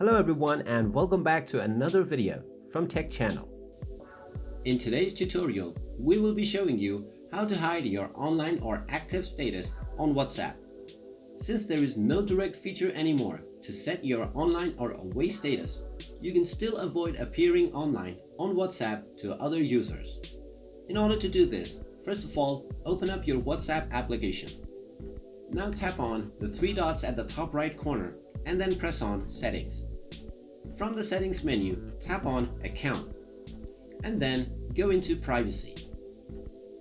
Hello everyone and welcome back to another video from Tech Channel. In today's tutorial, we will be showing you how to hide your online or active status on WhatsApp. Since there is no direct feature anymore to set your online or away status, you can still avoid appearing online on WhatsApp to other users. In order to do this, first of all, open up your WhatsApp application. Now tap on the three dots at the top right corner and then press on Settings. From the Settings menu, tap on Account and then go into Privacy.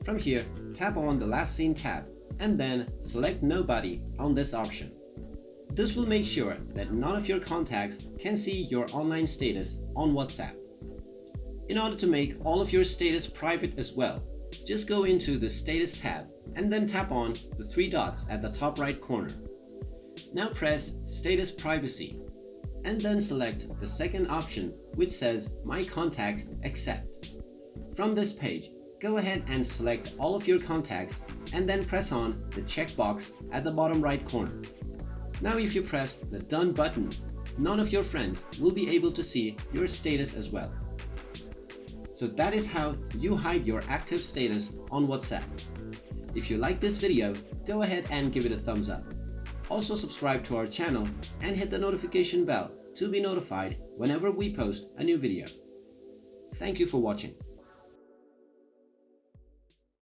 From here, tap on the Last Seen tab and then select Nobody on this option. This will make sure that none of your contacts can see your online status on WhatsApp. In order to make all of your status private as well, just go into the Status tab and then tap on the three dots at the top right corner. Now press Status Privacy and then select the second option which says My Contacts Accept. From this page, go ahead and select all of your contacts and then press on the checkbox at the bottom right corner. Now if you press the Done button, none of your friends will be able to see your status as well. So that is how you hide your active status on WhatsApp. If you like this video, go ahead and give it a thumbs up. Also subscribe to our channel and hit the notification bell to be notified whenever we post a new video. Thank you for watching.